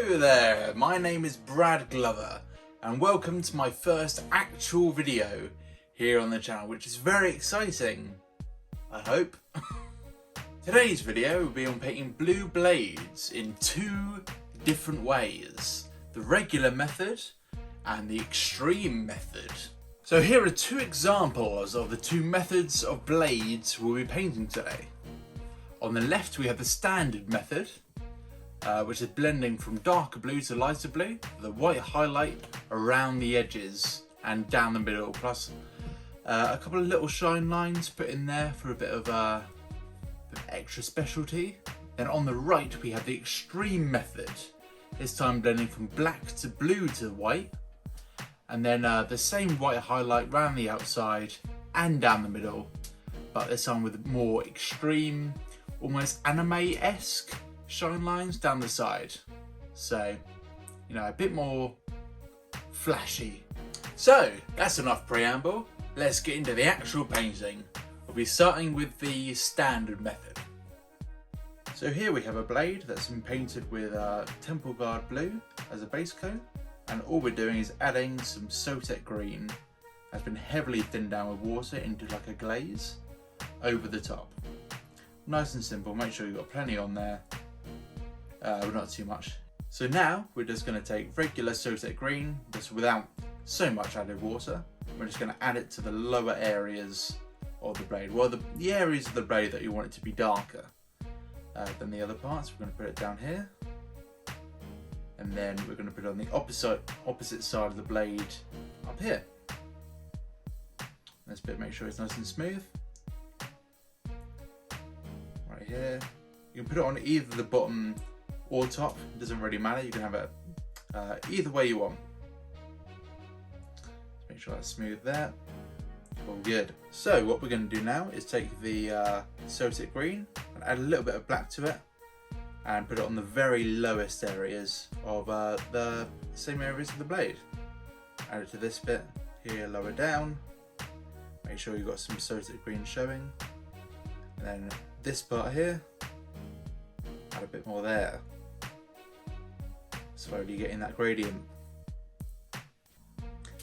Hello there, my name is Brad Glover and welcome to my first actual video here on the channel, which is very exciting, I hope. Today's video will be on painting blue blades in two different ways, the regular method and the extreme method. So here are two examples of the two methods of blades we'll be painting today. On the left we have the standard method, which is blending from darker blue to lighter blue, the white highlight around the edges and down the middle, plus a couple of little shine lines put in there for a bit of extra specialty. Then on the right we have the extreme method, this time blending from black to blue to white, and then the same white highlight around the outside and down the middle, but this time with more extreme, almost anime-esque shine lines down the side. So, you know, a bit more flashy. So, that's enough preamble. Let's get into the actual painting. We'll be starting with the standard method. So here we have a blade that's been painted with Temple Guard blue as a base coat, and all we're doing is adding some Sotek green that's been heavily thinned down with water into like a glaze over the top. Nice and simple, make sure you've got plenty on there, but not too much. So now we're just going to take regular Sotek green, just without so much added water. We're just going to add it to the lower areas of the blade, well the areas of the blade that you want it to be darker than the other parts. We're going to put it down here, and then we're going to put it on the opposite side of the blade up here. This bit, make sure it's nice and smooth. Right here. You can put it on either the bottom or top, it doesn't really matter, you can have it either way you want. Just make sure that's smooth there. All good. So what we're going to do now is take the Sotek green and add a little bit of black to it and put it on the very lowest areas of the same areas of the blade. Add it to this bit here lower down. Make sure you've got some Sotek green showing. And then this part here, add a bit more there. Slowly getting that gradient.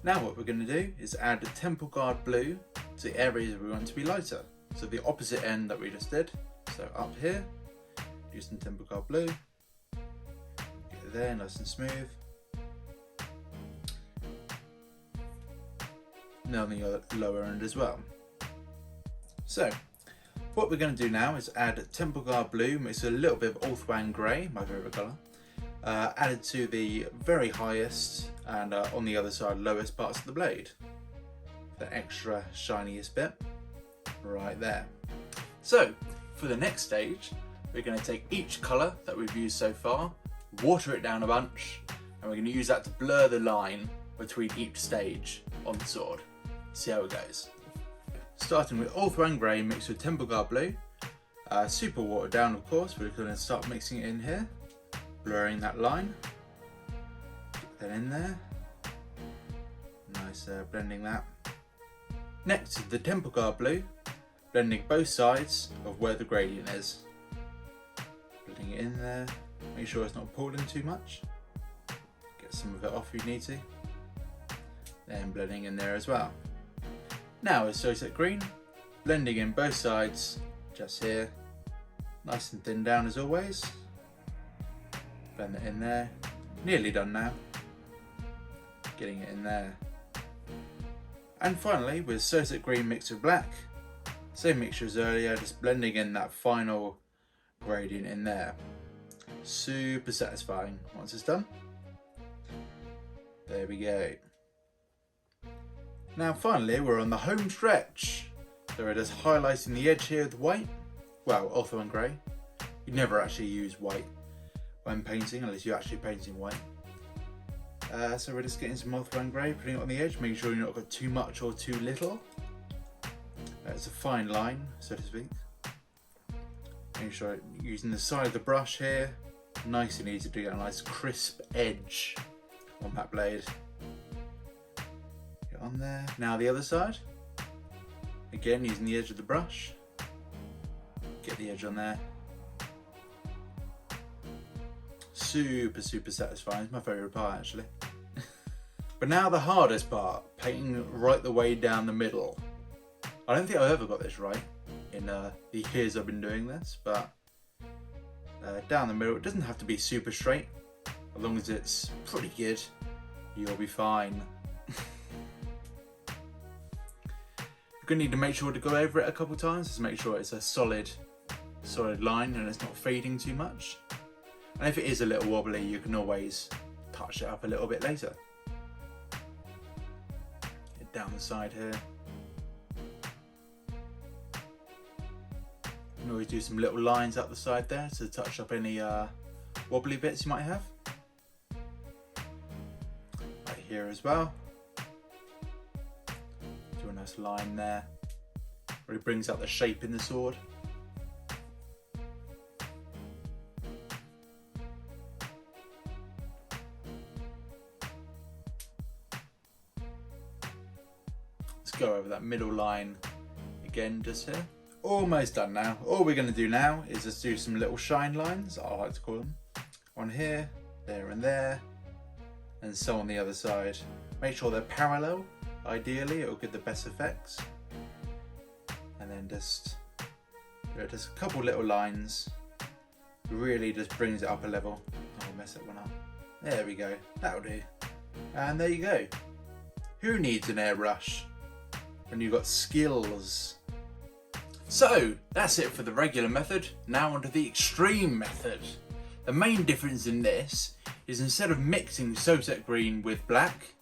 Now what we're going to do is add the Temple Guard blue to the areas we want to be lighter. So the opposite end that we just did. So up here, using Temple Guard blue. Get it there, nice and smooth. And on the lower end as well. So what we're going to do now is add Temple Guard blue mixed with a little bit of Ulthwan grey, my favourite colour, added to the very highest and on the other side lowest parts of the blade. The extra shiniest bit right there. So for the next stage we're going to take each colour that we've used so far, water it down a bunch, and we're going to use that to blur the line between each stage on the sword. See how it goes. Starting with Ulthwan grey mixed with Temple Guard blue, super watered down of course. We're going to start mixing it in here, blurring that line, get that in there, nice blending that. Next is the Temple Guard blue, blending both sides of where the gradient is, blending it in there, make sure it's not pulled in too much, get some of it off if you need to, then blending in there as well. Now with Sotek green, blending in both sides, just here, nice and thin down as always. Blend it in there, nearly done now. Getting it in there. And finally with Sotek green mixed with black, same mixture as earlier, just blending in that final gradient in there. Super satisfying once it's done. There we go. Now finally we're on the home stretch. So we're just highlighting the edge here with white, well Ulthwan grey. You never actually use white when painting unless you're actually painting white. So we're just getting some Ulthwan grey, putting it on the edge, making sure you've not got too much or too little. It's a fine line, so to speak. Making sure using the side of the brush here, nice and easy to get a nice crisp edge on that blade. On there. Now the other side, again using the edge of the brush, get the edge on there, super satisfying. It's my favourite part actually. But now the hardest part, painting right the way down the middle. I don't think I've ever got this right in the years I've been doing this, but down the middle, it doesn't have to be super straight. As long as it's pretty good, you'll be fine. You're gonna need to make sure to go over it a couple times, just make sure it's a solid line and it's not fading too much. And if it is a little wobbly, you can always touch it up a little bit later. Get down the side here. You can always do some little lines up the side there to touch up any wobbly bits you might have. Right here as well. Do a nice line there. Really brings out the shape in the sword. Let's go over that middle line again just here. Almost done now. All we're going to do now is just do some little shine lines, I like to call them. On here, there and there, and so on the other side. Make sure they're parallel, ideally, it'll give the best effects. And then just a couple little lines, really just brings it up a level. I'll mess that one up. There we go, that'll do. And there you go. Who needs an airbrush when you've got skills? So that's it for the regular method. Now onto the extreme method. The main difference in this is instead of mixing Sunset Green with black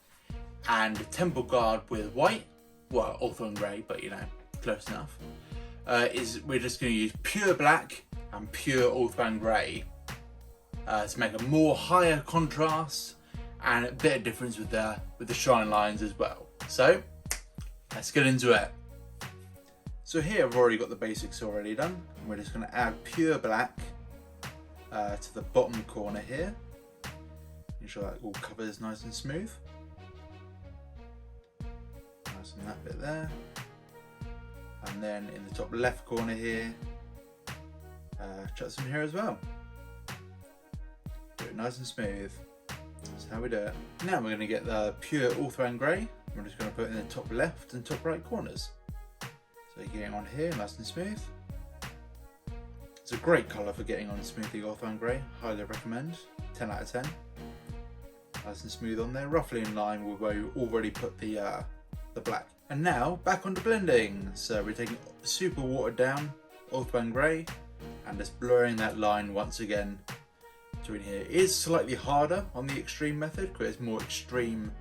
and Temple Guard with white, well, Hawthorn Grey, but you know, close enough, is we're just going to use pure black and pure Hawthorn Grey to make a more higher contrast and a bit of difference with the shine lines as well. So let's get into it. So here I've already got the basics already done. We're just going to add pure black to the bottom corner here. Make sure that all covers nice and smooth. Nice and that bit there. And then in the top left corner here, chuck some here as well. Do it nice and smooth. That's how we do it. Now we're going to get the pure Hawthorn Grey. We're just going to put it in the top left and top right corners. So you're getting on here nice and smooth. It's a great colour for getting on smoothly Hawthorn Grey, highly recommend, 10 out of 10. Nice and smooth on there, roughly in line with where you already put the black. And now back onto blending. So we're taking super watered down Hawthorn Grey and just blurring that line once again between here. It is slightly harder on the extreme method because it's more extreme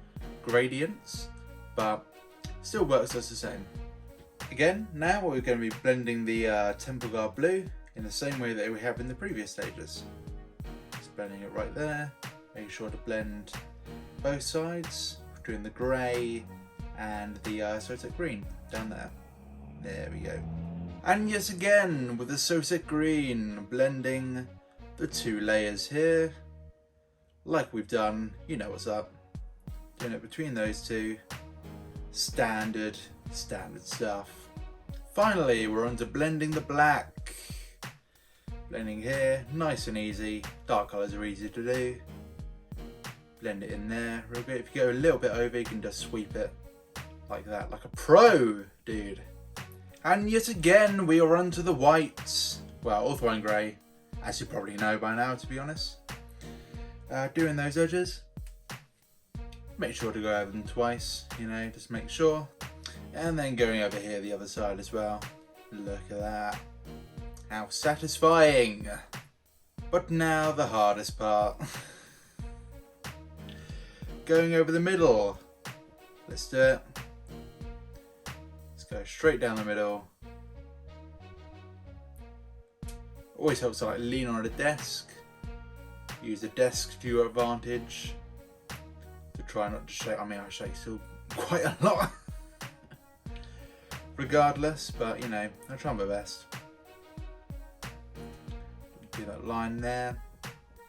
gradients, but still works just the same. Again, now we're going to be blending the Temple Guard blue in the same way that we have in the previous stages. Just blending it right there, making sure to blend both sides, doing the grey and the Sunset Green down there. There we go. And yes, again with the Sunset Green, blending the two layers here, like we've done, you know what's up. Doing it between those two, standard stuff. Finally, we're on to blending the black. Blending here, nice and easy. Dark colours are easy to do. Blend it in there real good. If you go a little bit over, you can just sweep it like that, like a pro, dude. And yet again, we are on to the whites. Well, Hawthorn Grey, as you probably know by now, to be honest. Doing those edges. Make sure to go over them twice, you know, just make sure. And then going over here the other side as well. Look at that. How satisfying. But now the hardest part. Going over the middle. Let's do it. Let's go straight down the middle. Always helps to like lean on a desk. Use the desk to your advantage. To try not to shake. I mean, I shake still quite a lot. Regardless, but you know, I try my best. Do that line there.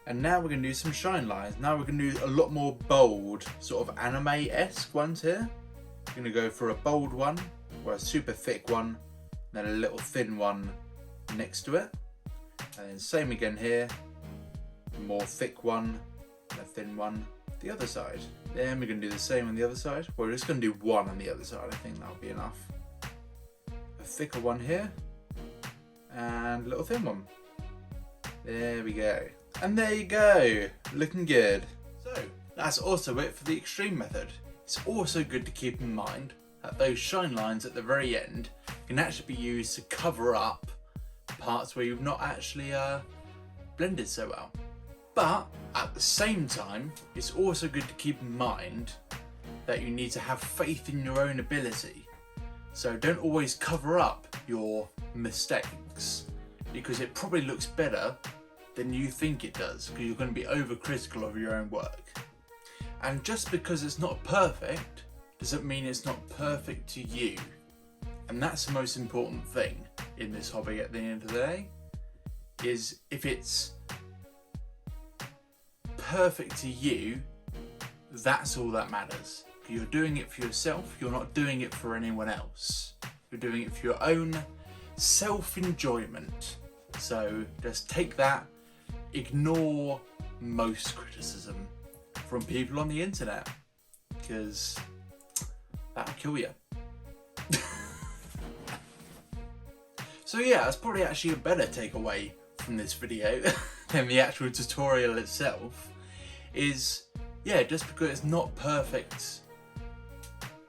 And now we're going to do some shine lines. Now we're going to do a lot more bold, sort of anime-esque ones here. We're going to go for a bold one, or a super thick one, and then a little thin one next to it. And then same again here. a more thick one and a thin one the other side. Then we're going to do the same on the other side. We're just going to do one on the other side. I think that'll be enough. A thicker one here and a little thin one. There we go. And there you go, looking good. So that's also it for the extreme method. It's also good to keep in mind that those shine lines at the very end can actually be used to cover up parts where you've not actually blended so well. But at the same time, it's also good to keep in mind that you need to have faith in your own ability. So don't always cover up your mistakes, because it probably looks better than you think it does, because you're going to be overcritical of your own work. And just because it's not perfect doesn't mean it's not perfect to you. And that's the most important thing in this hobby at the end of the day, is if it's perfect to you, that's all that matters. You're doing it for yourself, you're not doing it for anyone else. You're doing it for your own self-enjoyment. So just take that, ignore most criticism from people on the internet, because that'll kill you. So yeah, that's probably actually a better takeaway from this video than the actual tutorial itself, is yeah, just because it's not perfect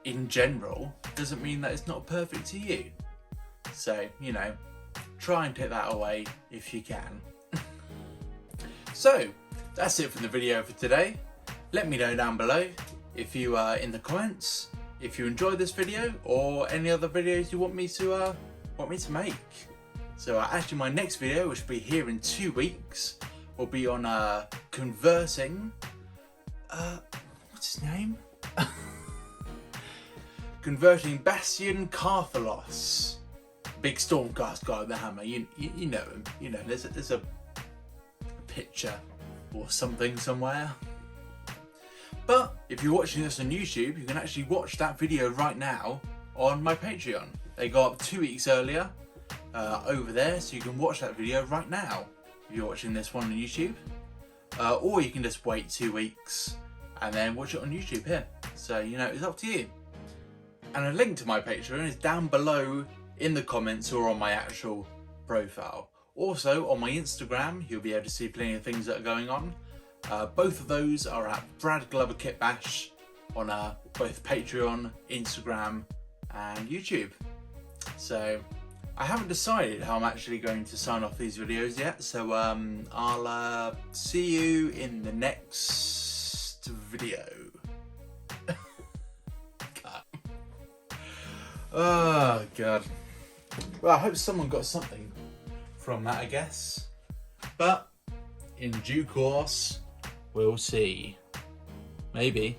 in general doesn't mean that it's not perfect to you. So, you know, try and take that away if you can. So that's it for the video for today. Let me know down below if you in the comments if you enjoyed this video or any other videos you want me to make. So actually my next video, which will be here in 2 weeks, will be on converting what's his name? Converting Bastian Carthalos, big Stormcast guy with the hammer. You know him. You know, there's a picture or something somewhere. But if you're watching this on YouTube, you can actually watch that video right now on my Patreon. They go up 2 weeks earlier over there, so you can watch that video right now if you're watching this one on YouTube. Or you can just wait 2 weeks and then watch it on YouTube here. So, you know, it's up to you. And a link to my Patreon is down below in the comments or on my actual profile. Also on my Instagram, you'll be able to see plenty of things that are going on. Both of those are at Brad Glover Kit Bash on both Patreon, Instagram and YouTube. So I haven't decided how I'm actually going to sign off these videos yet, so I'll see you in the next video. God. Oh God. Well, I hope someone got something from that, I guess. But in due course, we'll see. Maybe.